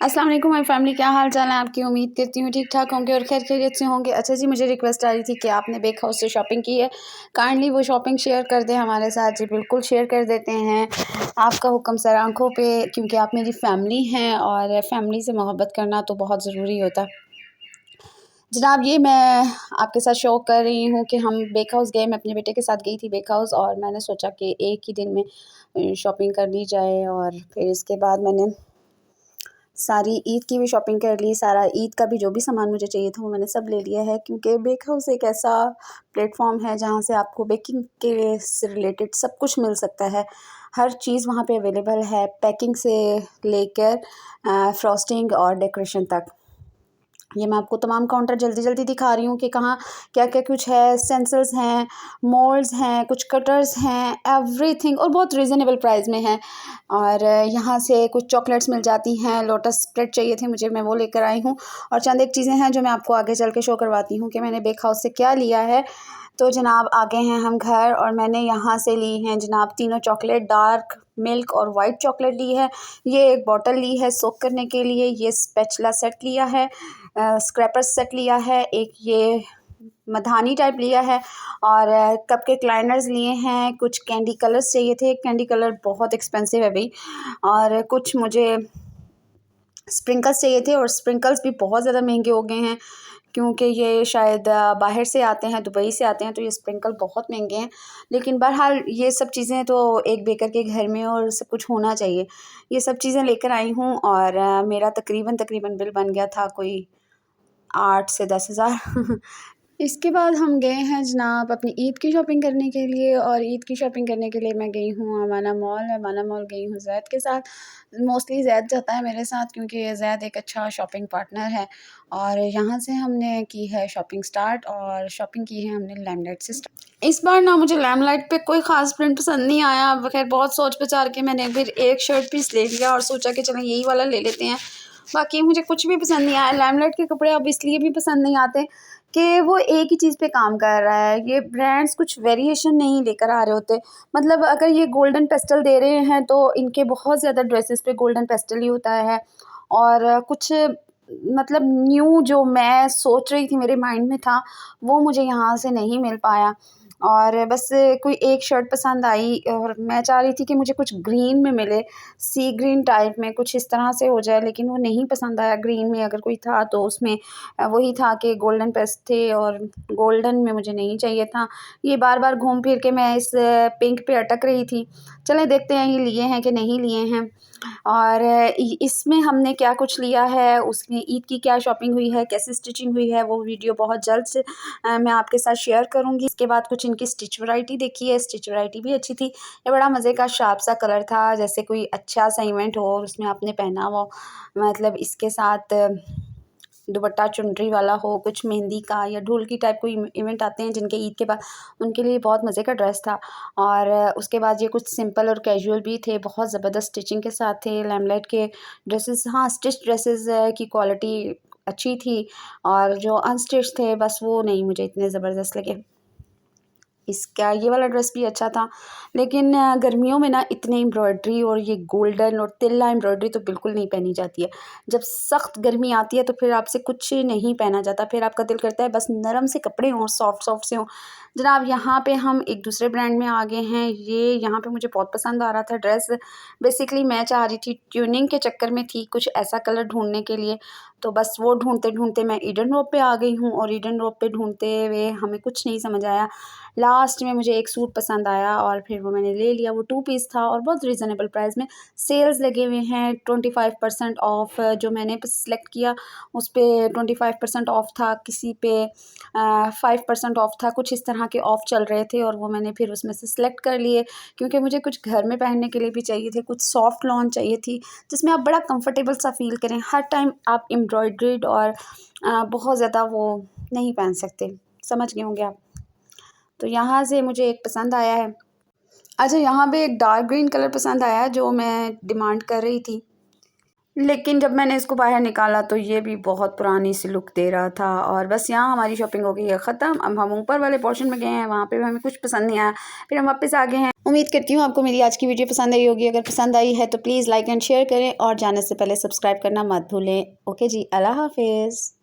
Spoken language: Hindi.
अस्सलाम वालेकुम माय फैमिली, क्या हाल चाल है आपकी। उम्मीद करती हूँ ठीक ठाक होंगे और खैर खैरियत से होंगे। अच्छा जी, मुझे रिक्वेस्ट आ रही थी कि आपने बेक हाउस से शॉपिंग की है, काइंडली वो शॉपिंग शेयर कर दें हमारे साथ। जी बिल्कुल शेयर कर देते हैं, आपका हुक्म सर आंखों पे, क्योंकि आप मेरी फैमिली हैं और फैमिली से मोहब्बत करना तो बहुत ज़रूरी होता है। जनाब ये मैं आपके साथ शो कर रही हूँ कि हम बेक हाउस गए, मैं अपने बेटे के साथ गई थी बेक हाउस, और मैंने सोचा कि एक ही दिन में शॉपिंग कर ली जाए। और फिर इसके बाद मैंने सारी ईद की भी शॉपिंग कर ली, सारा ईद का भी जो भी सामान मुझे चाहिए था वो मैंने सब ले लिया है, क्योंकि बेक हाउस एक ऐसा प्लेटफॉर्म है जहाँ से आपको बेकिंग के से रिलेटेड सब कुछ मिल सकता है। हर चीज़ वहाँ पे अवेलेबल है, पैकिंग से लेकर फ्रॉस्टिंग और डेकोरेशन तक। ये मैं आपको तमाम काउंटर जल्दी जल्दी दिखा रही हूँ कि कहाँ क्या क्या कुछ है। स्टेंसिल्स हैं, मोल्ड्स हैं, कुछ कटर्स हैं, एवरीथिंग, और बहुत रीज़नेबल प्राइस में है। और यहाँ से कुछ चॉकलेट्स मिल जाती हैं, लोटस स्प्रेड चाहिए थे मुझे, मैं वो लेकर आई हूँ। और चंद एक चीज़ें हैं जो मैं आपको आगे चल के शो करवाती हूँ कि मैंने बेक हाउस से क्या लिया है। तो जनाब आ गए हैं हम घर, और मैंने यहाँ से ली हैं जनाब तीनों चॉकलेट, डार्क मिल्क और वाइट चॉकलेट ली है। ये एक बॉटल ली है सोक करने के लिए, ये स्पैचुला सेट लिया है, स्क्रैपर सेट लिया है, एक ये मधानी टाइप लिया है, और कप के लाइनर्स लिए हैं। कुछ कैंडी कलर्स चाहिए थे, कैंडी कलर बहुत एक्सपेंसिव है भाई। और कुछ मुझे स्प्रिंकल्स चाहिए थे, और स्प्रिंकल्स भी बहुत ज़्यादा महंगे हो गए हैं, क्योंकि ये शायद बाहर से आते हैं, दुबई से आते हैं, तो ये स्प्रिंकल बहुत महंगे हैं। लेकिन बहरहाल ये सब चीज़ें तो एक बेकर के घर में और सब कुछ होना चाहिए। ये सब चीज़ें लेकर आई हूँ, और मेरा तकरीबन बिल बन गया था कोई 8 से 10,000। इसके बाद हम गए हैं जनाब अपनी ईद की शॉपिंग करने के लिए, और ईद की शॉपिंग करने के लिए मैं गई हूँ अमाना मॉल। अमाना मॉल गई हूँ ज़ैद के साथ। मोस्टली ज़ैद जाता है मेरे साथ, क्योंकि ज़ैद एक अच्छा शॉपिंग पार्टनर है। और यहाँ से हमने की है शॉपिंग स्टार्ट, और शॉपिंग की है हमने लैमलाइट से स्टार्ट। इस बार ना मुझे लैमलाइट पे कोई ख़ास प्रिंट पसंद नहीं आया। खैर बहुत सोच विचार के मैंने फिर एक शर्ट पीस ले लिया और सोचा कि चलें यही वाला ले लेते हैं। बाकी मुझे कुछ भी पसंद नहीं आया। लैमलाइट के कपड़े अब इसलिए भी पसंद नहीं आते कि वो एक ही चीज़ पे काम कर रहा है। ये ब्रांड्स कुछ वेरिएशन नहीं लेकर आ रहे होते। मतलब अगर ये गोल्डन पेस्टल दे रहे हैं तो इनके बहुत ज़्यादा ड्रेसेस पे गोल्डन पेस्टल ही होता है। और कुछ मतलब न्यू जो मैं सोच रही थी, मेरे माइंड में था, वो मुझे यहाँ से नहीं मिल पाया। और बस कोई एक शर्ट पसंद आई, और मैं चाह रही थी कि मुझे कुछ ग्रीन में मिले, सी ग्रीन टाइप में कुछ इस तरह से हो जाए, लेकिन वो नहीं पसंद आया। ग्रीन में अगर कोई था तो उसमें वही था कि गोल्डन पेस्ट थे, और गोल्डन में मुझे नहीं चाहिए था। ये बार बार घूम फिर के मैं इस पिंक पे अटक रही थी। चलें देखते हैं ये लिए हैं कि नहीं लिए हैं। और इसमें हमने क्या कुछ लिया है, उसमें ईद की क्या शॉपिंग हुई है, कैसे स्टिचिंग हुई है, वो वीडियो बहुत जल्द से मैं आपके साथ शेयर करूँगी। इसके बाद कुछ इनकी स्टिच वैरायटी देखी है, स्टिच वैरायटी भी अच्छी थी। ये बड़ा मज़े का शार्प सा कलर था, जैसे कोई अच्छा सा इवेंट हो और उसमें आपने पहना हो, मतलब इसके साथ दुपट्टा चुनरी वाला हो, कुछ मेहंदी का या ढोलकी टाइप कोई इवेंट आते हैं जिनके ईद के बाद, उनके लिए बहुत मज़े का ड्रेस था। और उसके बाद ये कुछ सिंपल और कैजुअल भी थे, बहुत ज़बरदस्त स्टिचिंग के साथ थे लैमलाइट के ड्रेसेस। हाँ, स्टिच ड्रेसेस की क्वालिटी अच्छी थी, और जो अनस्टिच थे बस वो नहीं मुझे इतने ज़बरदस्त लगे। इसका ये वाला ड्रेस भी अच्छा था, लेकिन गर्मियों में ना इतने एम्ब्रॉयडरी और ये गोल्डन और तिल्ला एम्ब्रॉयडरी तो बिल्कुल नहीं पहनी जाती है। जब सख्त गर्मी आती है तो फिर आपसे कुछ नहीं पहना जाता, फिर आपका दिल करता है बस नरम से कपड़े हों, सॉफ्ट सॉफ्ट से हों। जनाब यहाँ पे हम एक दूसरे ब्रांड में आ गए हैं। ये यहाँ पे मुझे बहुत पसंद आ रहा था ड्रेस। बेसिकली मैं चाह रही थी, ट्यूनिंग के चक्कर में थी कुछ ऐसा कलर ढूंढने के लिए, तो बस वो ढूंढते ढूंढते मैं ईडन रोड पे आ गई हूँ, और ईडन रोड पे ढूंढते हुए हमें कुछ नहीं समझ आया। लास्ट में मुझे एक सूट पसंद आया, और फिर वो मैंने ले लिया। वो 2 पीस था और बहुत रीज़नेबल प्राइस में। सेल्स लगे हुए हैं, 25% ऑफ। जो मैंने सेलेक्ट किया उस पे 25% ऑफ था, किसी पे 5% ऑफ था, कुछ इस तरह के ऑफ चल रहे थे, और वो मैंने फिर उसमें से सेलेक्ट कर लिए, क्योंकि मुझे कुछ घर में पहनने के लिए भी चाहिए थे, कुछ सॉफ्ट लॉन चाहिए थी जिसमें आप बड़ा कंफर्टेबल सा फील करें। हर टाइम आप एम्ब्रॉयड्रीड और बहुत ज़्यादा वो नहीं पहन सकते, समझ गए होंगे आप। तो यहाँ से मुझे एक पसंद आया है। अच्छा, यहाँ पे एक डार्क ग्रीन कलर पसंद आया जो मैं डिमांड कर रही थी, लेकिन जब मैंने इसको बाहर निकाला तो ये भी बहुत पुरानी सी लुक दे रहा था। और बस यहाँ हमारी शॉपिंग हो गई है ख़त्म। अब हम ऊपर वाले पोर्शन में गए हैं, वहाँ पे भी हमें कुछ पसंद नहीं आया, फिर हम वापस आ गए हैं। उम्मीद करती हूँ आपको मेरी आज की वीडियो पसंद आई होगी। अगर पसंद आई है तो प्लीज़ लाइक एंड शेयर करें और जाने से पहले सब्सक्राइब करना मत भूलें। ओके जी, अल्लाह हाफिज़।